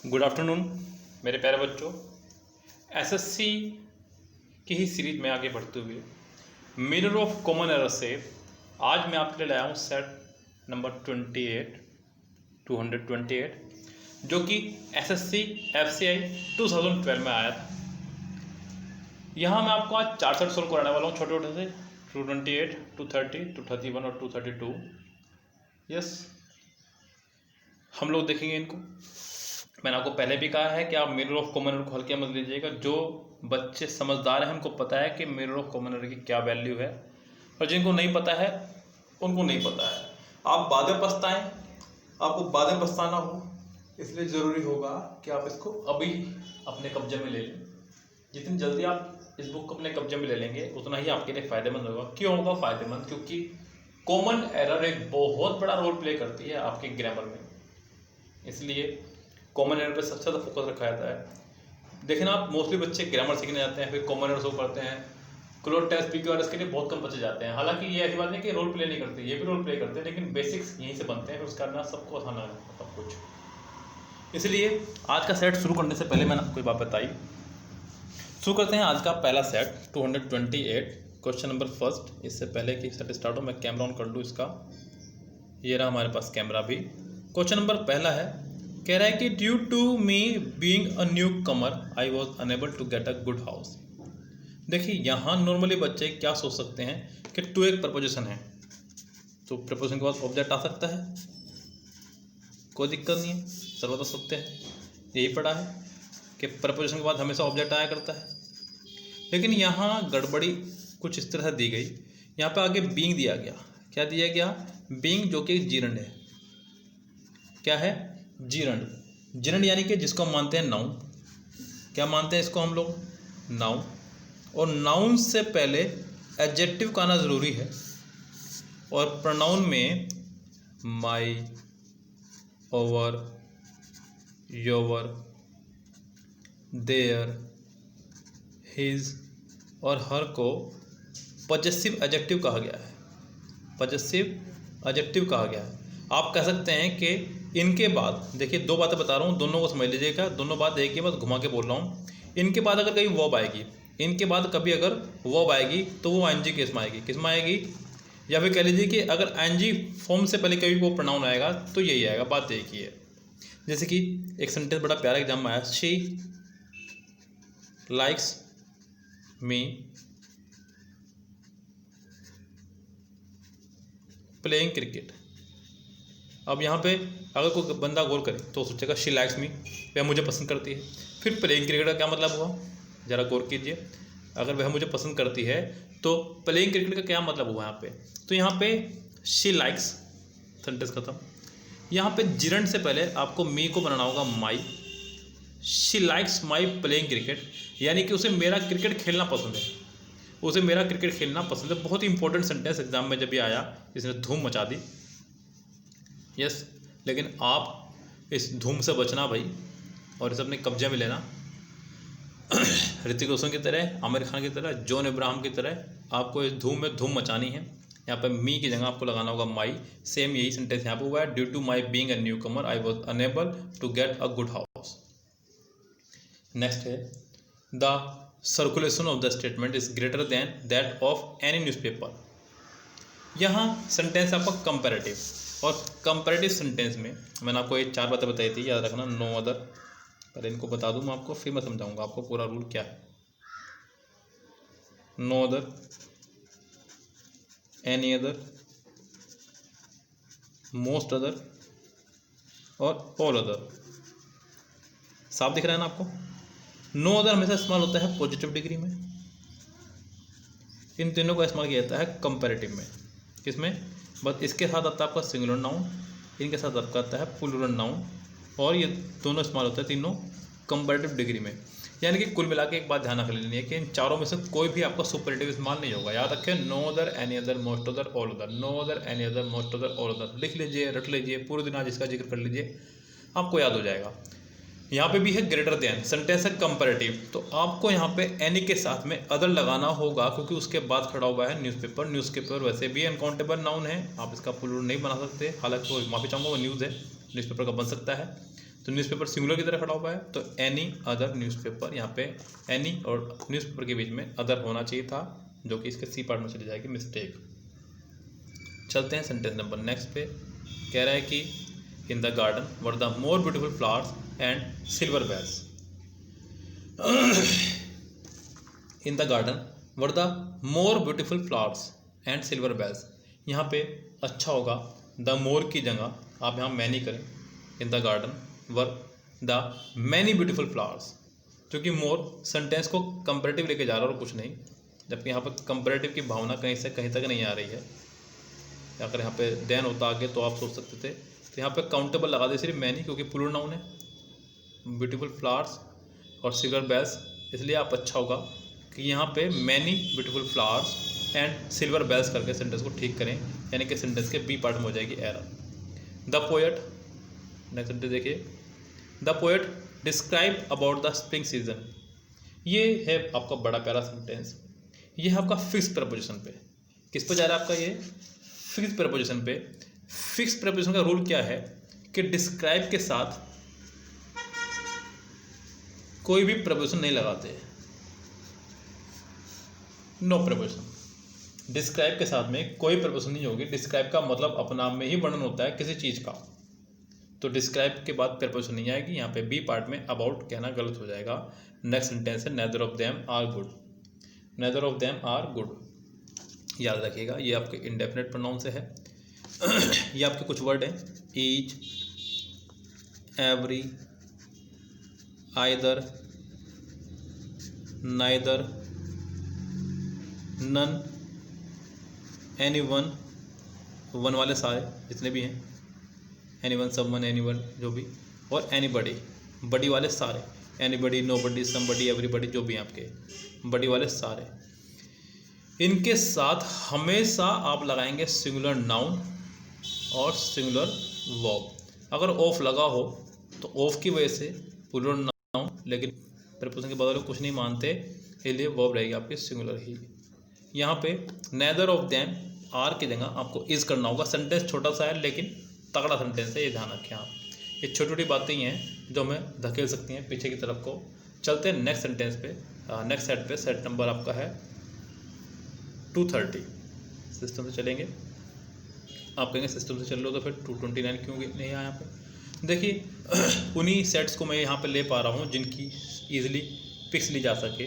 Good afternoon मेरे प्यारे बच्चों। एसएससी की ही सीरीज में आगे बढ़ते हुए मिरर ऑफ कॉमन एरर से आज मैं आपके लिए लाया हूँ सेट नंबर 228 जो कि एसएससी एफसीआई 2012 में आया था। यहाँ मैं आपको आज 4 सेट सोल्व कराने वाला हूँ, छोटे छोटे से 228, 230, 231 और 232। यस, हम लोग देखेंगे इनको। मैंने आपको पहले भी कहा है कि आप मिरर ऑफ कॉमन एरर को हल्के मत लीजिएगा। जो बच्चे समझदार हैं उनको पता है कि मिरर ऑफ कॉमन एरर की क्या वैल्यू है, और जिनको नहीं पता है उनको नहीं पता है। आप बाद में पछताएं, आपको बाद में पछताना हो, इसलिए ज़रूरी होगा कि आप इसको अभी अपने कब्जे में ले लें। जितनी जल्दी आप इस बुक को अपने कब्जे में ले लेंगे उतना ही आपके लिए फ़ायदेमंद होगा। क्यों होगा फ़ायदेमंद? क्योंकि कॉमन एरर एक बहुत बड़ा रोल प्ले करती है आपके ग्रामर में, इसलिए कॉमन एरर पे सबसे ज़्यादा फोकस रखा जाता है। देखिए ना, आप मोस्टली बच्चे ग्रामर सीखने जाते हैं, फिर कॉमन एरर सॉल्व करते हैं, क्लोज टेस्ट पीक्यूआरएस के लिए बहुत कम बच्चे जाते हैं। हालांकि ये ऐसी बात नहीं कि रोल प्ले नहीं करते, ये भी रोल प्ले करते हैं, लेकिन बेसिक्स यहीं से बनते हैं, फिर उसका ना सबको आसान है सब कुछ। इसलिए आज का सेट शुरू करने से पहले मैंने आपको एक बात बताई। शुरू करते हैं आज का पहला सेट 228, क्वेश्चन नंबर फर्स्ट। इससे पहले कि सेट स्टार्ट हो मैं कैमरा ऑन कर लूँ इसका। ये रहा हमारे पास कैमरा भी। क्वेश्चन नंबर पहला है, कह रहा है कि due to me being a new comer I was unable to get a good house. देखिए यहाँ नॉर्मली बच्चे क्या सोच सकते हैं कि टू एक प्रपोजिशन है तो प्रपोजिशन के बाद ऑब्जेक्ट आ सकता है, कोई दिक्कत नहीं है, सब बता सकते हैं। यही पढ़ा है कि प्रपोजिशन के बाद हमेशा ऑब्जेक्ट आया करता है। लेकिन यहाँ गड़बड़ी कुछ इस तरह से दी गई, यहाँ पे आगे बीइंग दिया गया। क्या दिया गया? बीइंग, जो कि जीरंड है। क्या है? जीरंड। जीरंड यानी कि जिसको हम मानते हैं नाउन। क्या मानते हैं इसको हम लोग? नाउन। और नाउन से पहले एडजेक्टिव का आना ज़रूरी है, और प्रोनाउन में माई, ओवर, योवर, देयर, हिज और हर को पजेसिव एडजेक्टिव कहा गया है। पजेसिव एडजेक्टिव कहा गया है। आप कह सकते हैं कि इनके बाद, देखिए दो बातें बता रहा हूँ, दोनों को समझ लीजिएगा, दोनों बात एक ही बात घुमा के बोल रहा हूँ। इनके बाद अगर कभी वर्ब आएगी, इनके बाद कभी अगर वर्ब आएगी तो वो आईएनजी केस में आएगी। किस में आएगी? या फिर कह लीजिए कि अगर आईएनजी फॉर्म से पहले कभी वो प्रोनाउन आएगा तो यही आएगा, बात एक ही है। जैसे कि एक सेंटेंस बड़ा प्यारा एग्जाम में आया, she likes me playing cricket. अब यहाँ पे अगर कोई बंदा गौर करे तो सोचेगा शी लाइक्स मी, वह मुझे पसंद करती है। फिर प्लेइंग क्रिकेट का क्या मतलब हुआ? ज़रा गौर कीजिए। अगर वह मुझे पसंद करती है तो प्लेइंग क्रिकेट का क्या मतलब हुआ यहाँ पे? तो यहाँ पे शी लाइक्स, सेंटेंस खत्म। यहाँ पे जिरंड से पहले आपको मी को बनाना होगा my. She likes my playing cricket, यानी कि उसे मेरा क्रिकेट खेलना पसंद है, उसे मेरा क्रिकेट खेलना पसंद है। बहुत ही इंपॉर्टेंट सेंटेंस एग्जाम में जब भी आया, इसने धूम मचा दी। यस, लेकिन आप इस धूम से बचना भाई, और इसे अपने कब्जे में लेना। ऋतिक रोशन की तरह, आमिर खान की तरह, जॉन इब्राहिम की तरह आपको इस धूम में धूम मचानी है। यहाँ पे मी की जगह आपको लगाना होगा माई। सेम यही सेंटेंस यहाँ पे हुआ है, due to my being a new comer I was unable to get a good house. Next है, the circulation of the statement is greater than that of any newspaper. यहाँ सेंटेंस आपका comparative, और comparative sentence में मैंने आपको ये 4 बातें बताई थी, याद रखना। नो अदर, पहले इनको बता दूँ मैं आपको, फिर मैं समझाऊंगा आपको पूरा रूल क्या है। No other, any other, most other और ऑल अदर। साफ दिख रहा है ना आपको? नो अदर हमेशा इस्तेमाल होता है पॉजिटिव डिग्री में। इन तीनों का इस्तेमाल किया जाता है कंपैरेटिव में। किसमें? बस इसके साथ आता है आपका सिंगुलर नाउन, इनके साथ आपका आता है प्लूरल नाउन, और ये दोनों इस्तेमाल होते हैं तीनों कंपैरेटिव डिग्री में। यानी कि कुल मिला के एक बात ध्यान रख लेनी है कि इन चारों में से कोई भी आपका सुपरलेटिव इस्तेमाल नहीं होगा। याद रखें, no other, any other, most other, all other. No other, any other, most other, all other. लिख लीजिए, रट लीजिए, पूरे दिन आज इसका जिक्र कर लीजिए, आपको याद हो जाएगा। यहाँ पे भी है ग्रेटर देन, सेंटेंस है कंपैरेटिव, तो आपको यहाँ पे एनी के साथ में अदर लगाना होगा, क्योंकि उसके बाद खड़ा हुआ है न्यूज़पेपर। न्यूज़पेपर वैसे भी अनकाउंटेबल नाउन है, आप इसका प्लूरल नहीं बना सकते। हालांकि वो माफ़ी चाहूँगा, वो न्यूज़ है, न्यूज़पेपर का बन सकता है। तो न्यूज़पेपर सिंगुलर की तरह खड़ा हुआ है, तो एनी अदर न्यूज़पेपर, यहाँ पे एनी और न्यूज़पेपर के बीच में अदर होना चाहिए था, जो कि इसके सी पार्ट में चली जाएगी, मिस्टेक। चलते हैं सेंटेंस नंबर नेक्स्ट पे। कह रहा है कि in the garden were the more beautiful flowers and silver bells. In the garden were the more beautiful flowers and silver bells. यहाँ पे अच्छा होगा द मोर की जगह आप यहाँ मैनी करें, इन the garden were the many beautiful flowers, क्योंकि मोर सेंटेंस को कंपैरेटिव लेके जा रहा है और कुछ नहीं, जबकि यहाँ पर कंपैरेटिव की भावना कहीं से कहीं तक नहीं आ रही है। अगर यहाँ पे देन होता आगे तो आप सोच सकते थे, तो यहाँ पे काउंटेबल लगा दे सिर्फ मैनी, क्योंकि प्लूरल नाउन है, ब्यूटीफुल फ्लावर्स और सिल्वर बेल्स, इसलिए आप अच्छा होगा कि यहाँ पे many beautiful flowers and silver bells करके सेंटेंस को ठीक करें, यानी कि सेंटेंस के बी पार्ट में हो जाएगी error. The poet, next sentence देखिए, the poet describe about the spring season. ये है आपका बड़ा प्यारा सेंटेंस, ये है आपका फिक्स प्रपोजिशन पे। किस पे जा रहा है आपका ये? फिक्स प्रपोजिशन पे। फिक्स प्रपोजिशन का रूल क्या है कि डिस्क्राइब के साथ कोई भी प्रपोजिशन नहीं लगाते, नो प्रपोजिशन। डिस्क्राइब के साथ में कोई प्रपोजिशन नहीं होगी। डिस्क्राइब का मतलब अपना में ही वर्णन होता है किसी चीज़ का, तो डिस्क्राइब के बाद प्रपोजिशन नहीं आएगी। यहाँ पे बी पार्ट में अबाउट कहना गलत हो जाएगा। नेक्स्ट सेंटेंस है neither of them are good. Neither of them are good, याद रखिएगा, ये आपके इंडेफिनेट प्रोनाउन से है। ये आपके कुछ वर्ड हैं, each, every, either, neither, none, any one, one वाले सारे जितने भी हैं, एनी वन, समवन, एनीवन जो भी, और एनीबडी, बडी वाले सारे, एनीबडी, नोबडी, समबडी, एवरीबडी जो भी हैं आपके बडी वाले सारे। इनके साथ हमेशा आप लगाएंगे सिंगुलर नाउन और सिंगुलर वर्ब। अगर ऑफ लगा हो तो ऑफ की वजह से प्लूरल नाउन, लेकिन प्रपोजिशन के बदले कुछ नहीं मानते, इसलिए वर्ब रहेगी आपकी सिंगुलर ही। यहाँ पे नेदर ऑफ देम आर की जगह आपको इज करना होगा। सेंटेंस छोटा सा है लेकिन तगड़ा सेंटेंस है, ये ध्यान रखें आप। ये छोटी छोटी बातें ही हैं जो हमें धकेल सकती हैं पीछे की तरफ को। चलते हैं नेक्स्ट सेंटेंस पे, नेक्स्ट सेट पे। सेट नंबर आपका है 230। सिस्टम से चलेंगे, आप कहेंगे सिस्टम से चल लो तो फिर 229 क्यों नहीं आया यहाँ पे? देखिए उन्हीं सेट्स को मैं यहाँ पे ले पा रहा हूँ जिनकी ईजिली पिक्स ली जा सके।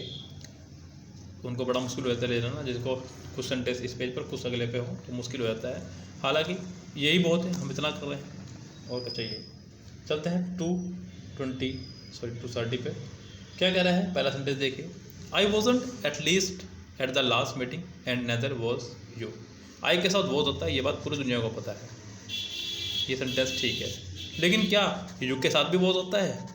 उनको बड़ा मुश्किल हो जाता है ले लेना, जिसको कुछ सेंटेंस इस पेज पर कुछ अगले पे हो तो मुश्किल हो जाता है। हालांकि यही बहुत है, हम इतना कर रहे हैं और क्या चाहिए। चलते हैं 230 पे। क्या कह रहा है? पहला सेंटेंस देखिए, I wasn't at least at the last meeting and neither was you. I के साथ वॉज होता है, ये बात पूरी दुनिया को पता है, ये सेंटेंस ठीक है। लेकिन क्या यू के साथ भी वॉज होता है?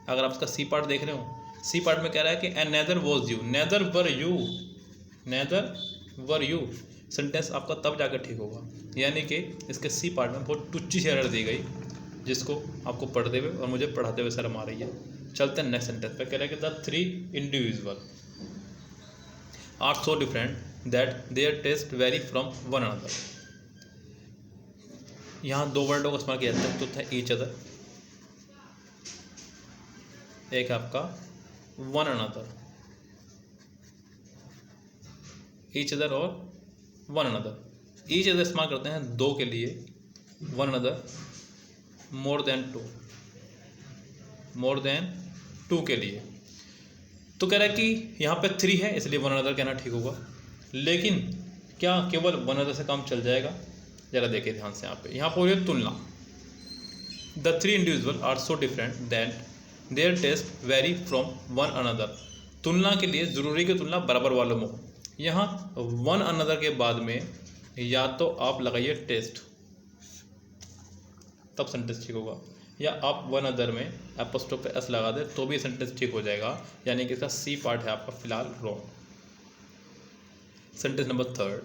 अगर आप इसका सी पार्ट देख रहे हो, सी पार्ट में कह रहा है कि and neither was you, neither were you, neither were you. Sentence आपका तब जाकर ठीक होगा, यानी कि इसके सी पार्ट में बहुत टुच्ची सी एरर दी गई, जिसको आपको पढ़ते हुए और मुझे पढ़ाते हुए शर्म आ रही है। चलते हैं नेक्स्ट सेंटेंस पे। कह रहा है कि the three individual are so different that their taste very from one another. यहाँ दो वर्डों का इस्तेमाल किया जाता है, तो था ईच अदर, एक आपका वन अनदर, ईच अदर और वन अनदर। ईच अदर इस्तेमाल करते हैं दो के लिए, one another more than two, more than two के लिए। तो कह रहा है कि यहाँ पे थ्री है इसलिए वन अनदर कहना ठीक होगा। लेकिन क्या केवल वन अनदर से काम चल जाएगा? जरा देखिए ध्यान से यहाँ पे हो रही है तुलना। The three individual are so different that their taste very from one another. तुलना के लिए ज़रूरी की तुलना बराबर वालों में हो। यहाँ वन अनदर के बाद में या तो आप लगाइए टेस्ट, तब सेंटेंस ठीक होगा, या आप वन अदर में एपोस्ट्रोफ पे एस लगा दें तो भी सेंटेंस ठीक हो जाएगा, यानी कि इसका सी पार्ट है आपका फिलहाल wrong. Sentence number third,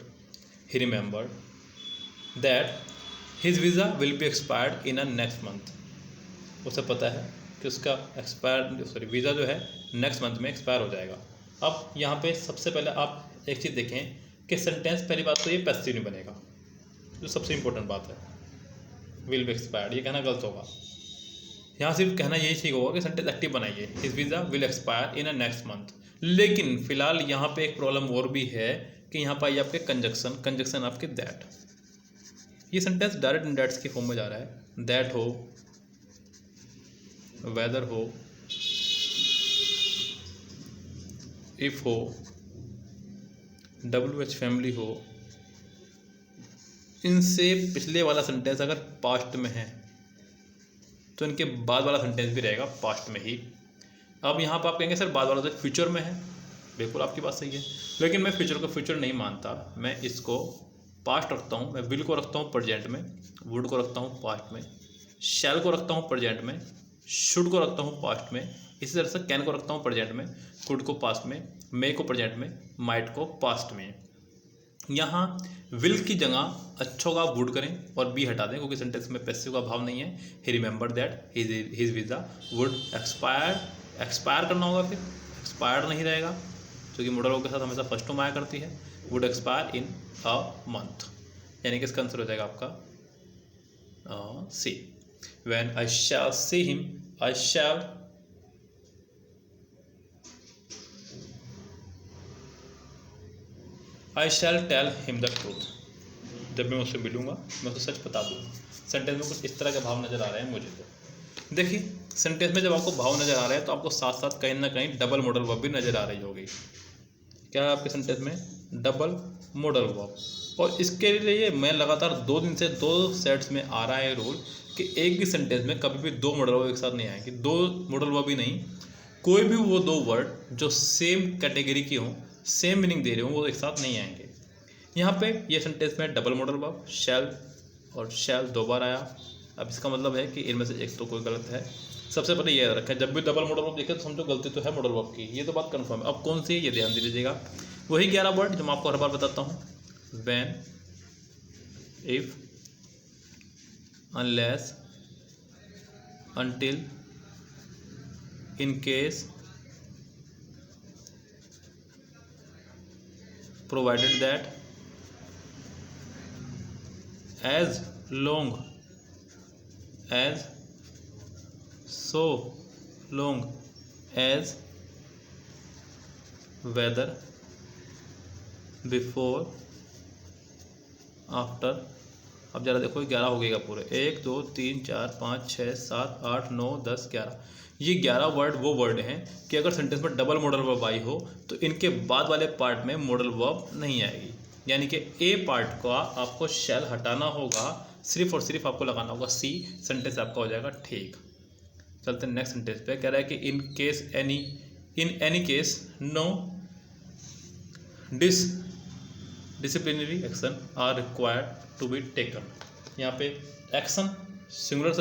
he remembered that his visa will be expired in a next month. उसे पता है कि उसका वीज़ा जो है नेक्स्ट मंथ में एक्सपायर हो जाएगा। अब यहाँ पे सबसे पहले आप एक चीज़ देखें कि सेंटेंस, पहली बात तो ये पैसिव नहीं बनेगा, जो सबसे इंपॉर्टेंट बात है। विल बी एक्सपायर्ड ये कहना गलत होगा, यहाँ सिर्फ कहना यही ठीक होगा कि सेंटेंस एक्टिव बनाइए, his visa will expire in a next month. लेकिन फिलहाल यहाँ पे एक प्रॉब्लम और भी है कि यहाँ पर आइए आपके कंजक्शन आपके दैट। ये सेंटेंस डायरेक्ट इन दैट्स की फॉर्म में जा रहा है। दैट हो, वेदर हो, इफ हो, WH फैमिली हो, इनसे पिछले वाला सेंटेंस अगर पास्ट में है तो इनके बाद वाला सेंटेंस भी रहेगा पास्ट में ही। अब यहाँ पर आप कहेंगे सर बाद वाला तो फ्यूचर में है, बिल्कुल आपकी बात सही है, लेकिन मैं फ्यूचर को फ्यूचर नहीं मानता, मैं इसको पास्ट रखता हूँ। मैं विल को रखता हूँ प्रेजेंट में, वुड को रखता हूँ पास्ट में, शैल को रखता हूँ प्रेजेंट में, शुड को रखता हूँ पास्ट में, इसी तरह से कैन को रखता हूँ प्रेजेंट में, कुड को पास्ट में, मे को प्रेजेंट में, माइट को पास्ट में। यहाँ विल की जगह अच्छों का वुड करें और बी हटा दें, क्योंकि सेंटेंस में पैसिव का भाव नहीं है। He remember that his visa would expire करना होगा, फिर एक्सपायर्ड नहीं रहेगा क्योंकि मॉडल वर्ब के साथ हमेशा फर्स्ट टर्म आया करती है। Would expire in a month, यानी कि इसका आंसर हो जाएगा आपका C. When I shall see him, I shall tell him the truth. जब मैं उससे मिलूंगा मैं उसे सच बता दूंगा। सेंटेंस में कुछ इस तरह के भाव नज़र आ रहे हैं मुझे। तो देखिए सेंटेंस में जब आपको भाव नज़र आ रहे हैं तो आपको साथ साथ कहीं ना कहीं डबल मॉडल वर्ब भी नज़र आ रही होगी। क्या है आपके सेंटेंस में? Double modal verb. और इसके लिए मैं लगातार 2 दिन से 2 सेट्स में आ रहा है रूल कि एक भी सेंटेंस में कभी भी 2 मॉडल वर्ब एक साथ नहीं आएंगे। 2 मॉडल वर्ब ही नहीं, कोई भी वो 2 वर्ड जो सेम कैटेगरी की हों, सेम मीनिंग दे रहे हों, वो एक साथ नहीं आएंगे। यहाँ पे ये सेंटेंस में डबल मॉडल वर्ब शैल और शैल 2 बार आया। अब इसका मतलब है कि इनमें से एक तो कोई गलत है। सबसे पहले ये याद रखें, जब भी डबल मॉडल वर्ब देखें तो समझो गलती तो है मॉडल वर्ब की, ये तो बात कंफर्म है। अब कौन सी है ये ध्यान दे लीजिएगा। वही 11 वर्ड जो मैं आपको हर बार बताता हूँ, when, if, unless, until, in case, provided that, as long as, so long as, whether, before, after। अब जरा देखो 11 हो गएगा पूरे, 1 2 3 4 5 6 7 8 9 10 11। ये 11 वर्ड वो वर्ड हैं कि अगर सेंटेंस में डबल मॉडल वर्ब आई हो तो इनके बाद वाले पार्ट में मॉडल वर्ब नहीं आएगी, यानी कि ए पार्ट का आपको शैल हटाना होगा, सिर्फ और सिर्फ आपको लगाना होगा सी। सेंटेंस आपका हो जाएगा ठीक। चलते हैं नेक्स्ट सेंटेंस पे। कह रहा है कि in any case no disciplinary action are required to be taken. यहाँ पे एक्शन सिंगुलर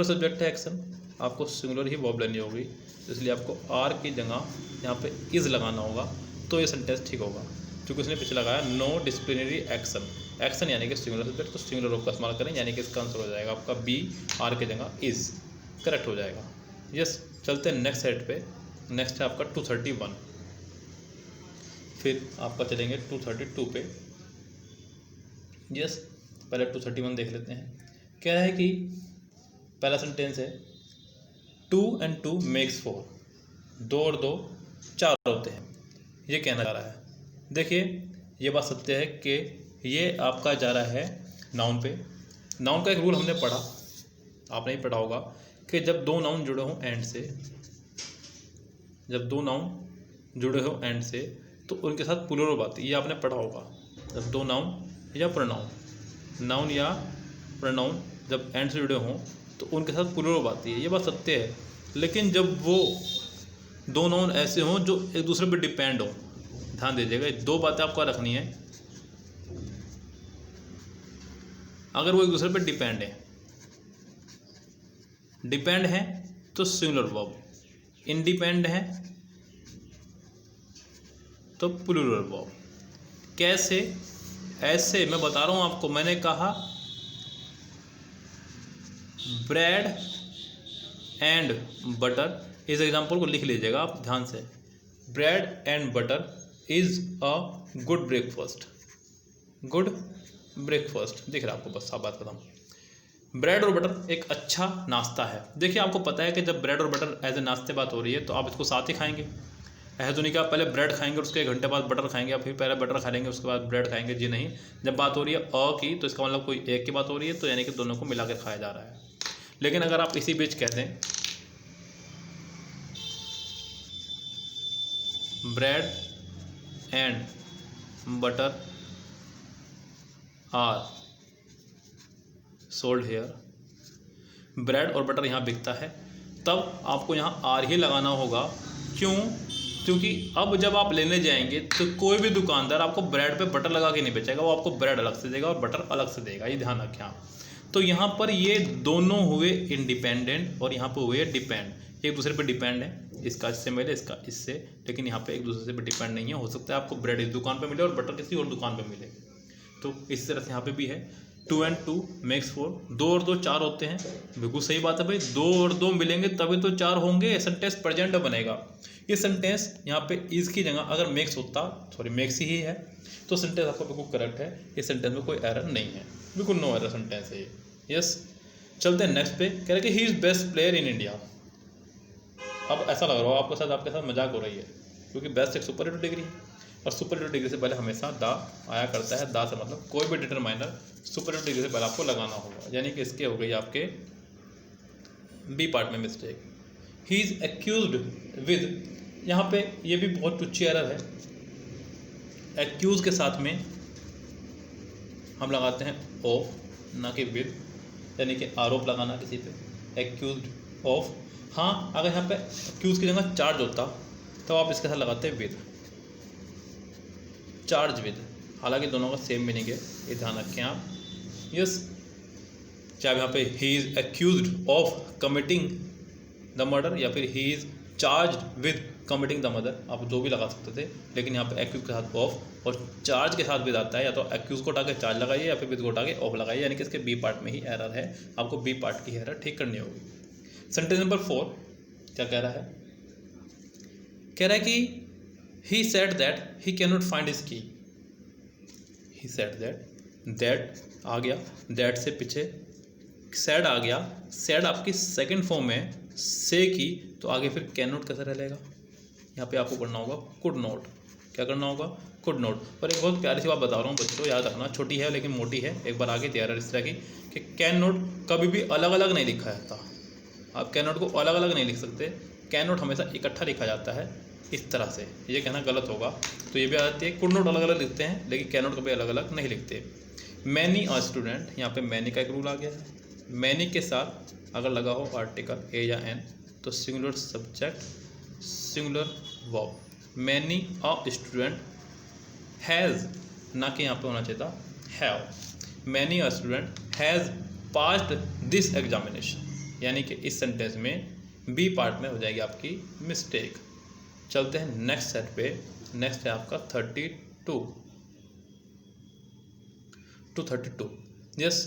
सब्जेक्ट है एक्शन, आपको सिंगुलर ही वर्ब लेनी होगी, इसलिए आपको आर की जगह यहाँ पे इज़ लगाना होगा, तो ये सेंटेंस ठीक होगा। क्योंकि उसने पीछे लगाया नो डिसिप्लिनरी एक्शन यानी कि सिंगुलर सब्जेक्ट, तो सिंगुलर वर्ब का इस्तेमाल करें, यानी कि इसका आंसर हो जाएगा आपका बी, आर की जगह इज़ करेक्ट हो जाएगा। यस, चलते हैं नेक्स्ट सेट पे। नेक्स्ट है आपका 231, फिर आपका चलेंगे 232 पे। यस, पहले 231 देख लेते हैं। कह रहा है कि पहला सेंटेंस है 2 and 2 makes 4, 2 और 2 4 होते हैं, ये कहना जा रहा है। देखिए ये बात सत्य है कि ये आपका जा रहा है नाउन पे। नाउन का एक रूल हमने पढ़ा, आपने ही पढ़ा होगा, कि जब 2 नाउन जुड़े हों एंड से, जब 2 नाउन जुड़े हो एंड से तो उनके साथ प्लूरल वर्ब आती है, ये आपने पढ़ा होगा। जब 2 नाउन या प्रोनाउन, नाउन या प्रोनाउन जब एंड से जुड़े हों तो उनके साथ प्लूरल वर्ब आती है, ये बात सत्य है। लेकिन जब वो 2 नाउन ऐसे हों जो एक दूसरे पर डिपेंड हो, ध्यान दीजिएगा, 2 बातें आपको रखनी है। अगर वो एक दूसरे पर डिपेंड है तो सिंगुलर वर्ब, इंडिपेंड है तो प्लूरल वर्ब। कैसे? ऐसे मैं बता रहा हूँ आपको। मैंने कहा ब्रेड एंड बटर, इस एग्जाम्पल को लिख लीजिएगा आप ध्यान से। Bread and butter is a good breakfast. Good breakfast दिख रहा है आपको, बस आप बात खत्म। ब्रेड और बटर एक अच्छा नाश्ता है। देखिए आपको पता है कि जब ब्रेड और बटर एज ए नाश्ते बात हो रही है तो आप इसको साथ ही खाएंगे। ऐसा तो नहीं कि आप पहले ब्रेड खाएंगे उसके 1 घंटे बाद बटर खाएंगे, या फिर पहले बटर खा लेंगे उसके बाद ब्रेड खाएंगे। जी नहीं, जब बात हो रही है की तो इसका मतलब कोई एक की बात हो रही है, तो यानी कि दोनों को मिला कर खाया जा रहा है। लेकिन अगर आप इसी बीच कह दें bread and butter are sold here, bread और बटर यहाँ बिकता है, तब आपको यहाँ आर ही लगाना होगा। क्यों? क्योंकि अब जब आप लेने जाएंगे तो कोई भी दुकानदार आपको ब्रेड पे बटर लगा के नहीं बेचेगा, वो आपको ब्रेड अलग से देगा और बटर अलग से देगा, ये ध्यान रखें आप। तो यहाँ पर ये दोनों हुए इंडिपेंडेंट और यहाँ पर हुए डिपेंड, एक दूसरे पे डिपेंड है। इसका इससे मिले, इसका इससे, लेकिन यहाँ पे एक दूसरे से डिपेंड नहीं है। हो सकता है आपको ब्रेड इस दुकान पे मिले और बटर किसी और दुकान पे मिले। तो इस तरह से यहाँ पे भी है 2 and 2 makes 4, 2 और 2 4 होते हैं। बिल्कुल सही बात है भाई, 2 और 2 मिलेंगे तभी तो 4 होंगे, सेंटेंस प्रेजेंट बनेगा। ये सेंटेंस यहाँ पे इज की जगह अगर मेक्स होता, सॉरी मेक्स ही है, तो सेंटेंस आपका बिल्कुल करेक्ट है। इस सेंटेंस में कोई एरर नहीं है, बिल्कुल नो एरर सेंटेंस है ये। यस, चलते हैं नेक्स्ट पे। कह रहे कि he is best player in India. अब ऐसा लग रहा हो आपके साथ मजाक हो रही है, क्योंकि बेस्ट एक सुपरलेटिव डिग्री है और सुपरलेटिव डिग्री से पहले हमेशा दा आया करता है। दा से मतलब कोई भी डिटरमाइनर सुपरलेटिव डिग्री से पहले आपको लगाना होगा, यानी कि इसके हो गई आपके बी पार्ट में mistake. He is accused with, यहाँ पे ये भी बहुत टुच्ची एरर है। एक्यूज के साथ में हम लगाते हैं ऑफ, ना कि विद, यानी कि आरोप लगाना किसी पे, एक्यूज्ड ऑफ। हाँ, अगर यहाँ पे एक्यूज की जगह चार्ज होता तो आप इसके साथ लगाते हैं विद, चार्ज विद। हालांकि दोनों का सेम मीनिंग है, ये ध्यान रखें आप। यस, चाहे यहाँ पे he is accused of committing the murder या फिर he is charged with committing the murder, आप जो भी लगा सकते थे। लेकिन यहाँ पे एक्यूज के साथ ऑफ और चार्ज के साथ विद आता है, या तो एक्यूज को उठा के चार्ज लगाइए या फिर विद को उठा के ऑफ लगाइए, यानी कि इसके बी पार्ट में ही एरर है। आपको बी पार्ट की एरर ठीक करनी होगी। सेंटेंस नंबर 4 क्या कह रहा है? कह रहा है कि he said that he cannot find his key। he said that आ गया, that से पीछे said आ गया। said आपकी सेकंड फॉर्म है से की, तो आगे फिर cannot कैसे रहेगा? यहाँ पे आपको करना होगा could not। क्या करना होगा? could not। और एक बहुत प्यारी सी बात बता रहा हूँ बच्चों, याद रखना, छोटी है लेकिन मोटी है। एक बार आगे तैयार इस तरह की कि कैन नोट कभी भी अलग अलग नहीं लिखा जाता। आप कैन नोट को अलग अलग नहीं लिख सकते, कैन नोट हमेशा इकट्ठा लिखा जाता है इस तरह से। ये कहना गलत होगा, तो ये भी आ जाती है। कुड नोट अलग अलग लिखते हैं, लेकिन कैन नोट कभी अलग अलग नहीं लिखते। मैनी अ स्टूडेंट, यहाँ पे मैनी का एक रूल आ गया है। मैनी के साथ अगर लगा हो आर्टिकल ए या एन तो singular subject singular verb. Many a student has, ना कि यहाँ पे होना चाहिए था have. Many a student has passed this examination, यानी कि इस सेंटेंस में बी पार्ट में हो जाएगी आपकी मिस्टेक। चलते हैं नेक्स्ट सेट पे। नेक्स्ट है आपका 32 to 32। यस,